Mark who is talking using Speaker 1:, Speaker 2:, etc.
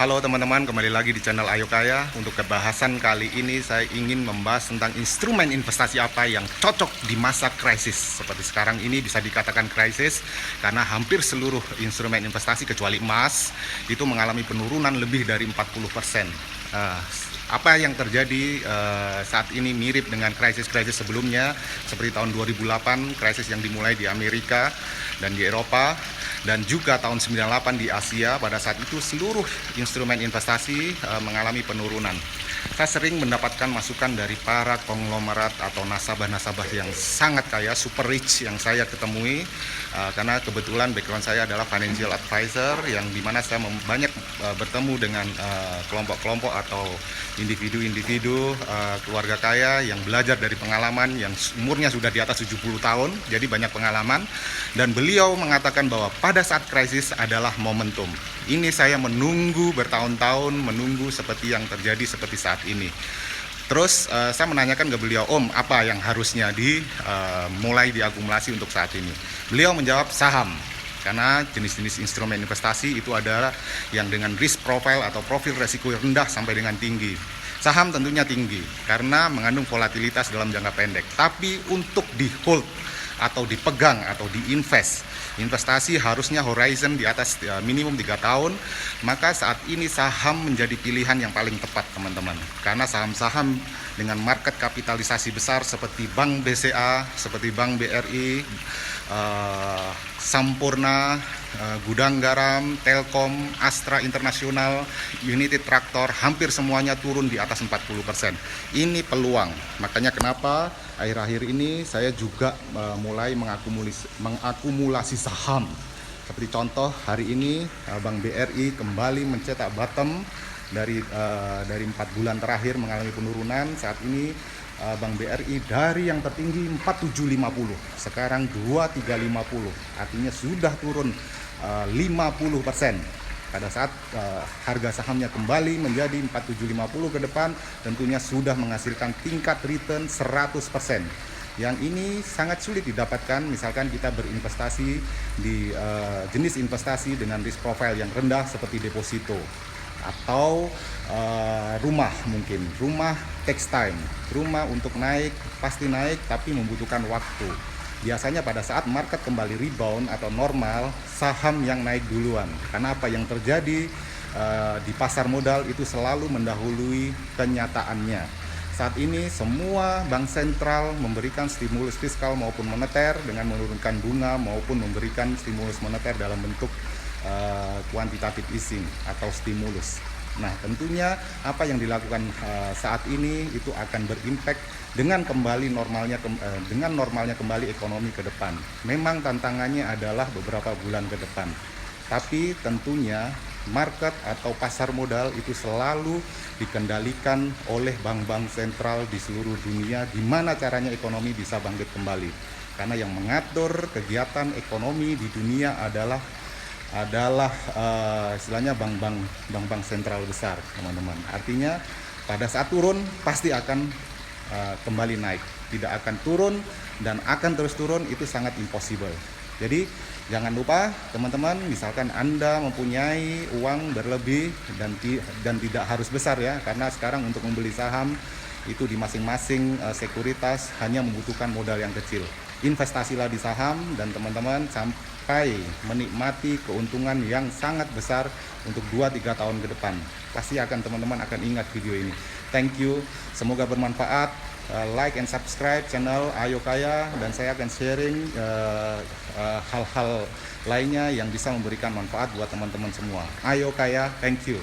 Speaker 1: Halo teman-teman, kembali lagi di channel Ayo Kaya. Untuk kebahasan kali ini saya ingin membahas tentang instrumen investasi apa yang cocok di masa krisis. Seperti sekarang ini bisa dikatakan krisis karena hampir seluruh instrumen investasi kecuali emas itu mengalami penurunan lebih dari 40%. Apa yang terjadi saat ini mirip dengan krisis-krisis sebelumnya, seperti tahun 2008, krisis yang dimulai di Amerika dan di Eropa, dan juga tahun 98 di Asia. Pada saat itu seluruh instrumen investasi mengalami penurunan. Saya sering mendapatkan masukan dari para konglomerat atau nasabah-nasabah yang sangat kaya, super rich yang saya ketemui, karena kebetulan background saya adalah financial advisor, yang dimana saya banyak bertemu dengan kelompok-kelompok atau individu-individu keluarga kaya yang belajar dari pengalaman, yang umurnya sudah di atas 70 tahun, jadi banyak pengalaman. Dan beliau mengatakan bahwa pada saat krisis adalah momentum. Ini saya menunggu bertahun-tahun, menunggu seperti yang terjadi seperti saat ini. Terus saya menanyakan ke beliau, Om, apa yang harusnya mulai diakumulasi untuk saat ini? Beliau menjawab saham, karena jenis-jenis instrumen investasi itu adalah yang dengan risk profile atau profil resiko rendah sampai dengan tinggi. Saham tentunya tinggi karena mengandung volatilitas dalam jangka pendek, tapi untuk di hold atau dipegang atau diinvest, investasi harusnya horizon di atas minimum 3 tahun, maka saat ini saham menjadi pilihan yang paling tepat teman-teman. Karena saham-saham dengan market kapitalisasi besar seperti Bank BCA, seperti Bank BRI, Sampurna, Gudang Garam, Telkom, Astra International, United Tractor, hampir semuanya turun di atas 40%. Ini peluang. Makanya kenapa akhir-akhir ini saya juga mulai mengakumulasi saham. Seperti contoh hari ini Bank BRI kembali mencetak bottom dari 4 bulan terakhir mengalami penurunan. Saat ini Bank BRI dari yang tertinggi 4750 sekarang 2350, artinya sudah turun 50%. Pada saat harga sahamnya kembali menjadi 4750 ke depan, tentunya sudah menghasilkan tingkat return 100%. Yang ini sangat sulit didapatkan misalkan kita berinvestasi di jenis investasi dengan risk profile yang rendah seperti deposito atau rumah. Mungkin rumah takes time, rumah untuk naik pasti naik tapi membutuhkan waktu. Biasanya pada saat market kembali rebound atau normal, saham yang naik duluan. Karena apa yang terjadi di pasar modal itu selalu mendahului kenyataannya. Saat ini semua bank sentral memberikan stimulus fiskal maupun moneter dengan menurunkan bunga maupun memberikan stimulus moneter dalam bentuk quantitative easing atau stimulus. Nah, tentunya apa yang dilakukan saat ini itu akan berimpact dengan normalnya kembali ekonomi ke depan. Memang tantangannya adalah beberapa bulan ke depan. Tapi tentunya market atau pasar modal itu selalu dikendalikan oleh bank-bank sentral di seluruh dunia, gimana caranya ekonomi bisa bangkit kembali. Karena yang mengatur kegiatan ekonomi di dunia adalah istilahnya bank-bank sentral besar, teman-teman. Artinya pada saat turun pasti akan kembali naik, tidak akan turun dan akan terus turun, itu sangat impossible. Jadi jangan lupa teman-teman, misalkan Anda mempunyai uang berlebih dan tidak harus besar ya, karena sekarang untuk membeli saham itu di masing-masing sekuritas hanya membutuhkan modal yang kecil. Investasilah di saham dan teman-teman sampai menikmati keuntungan yang sangat besar untuk 2-3 tahun ke depan. Pasti teman-teman akan ingat video ini. Thank you, semoga bermanfaat. Like and subscribe channel Ayo Kaya, dan saya akan sharing hal-hal lainnya yang bisa memberikan manfaat buat teman-teman semua. Ayo Kaya, thank you.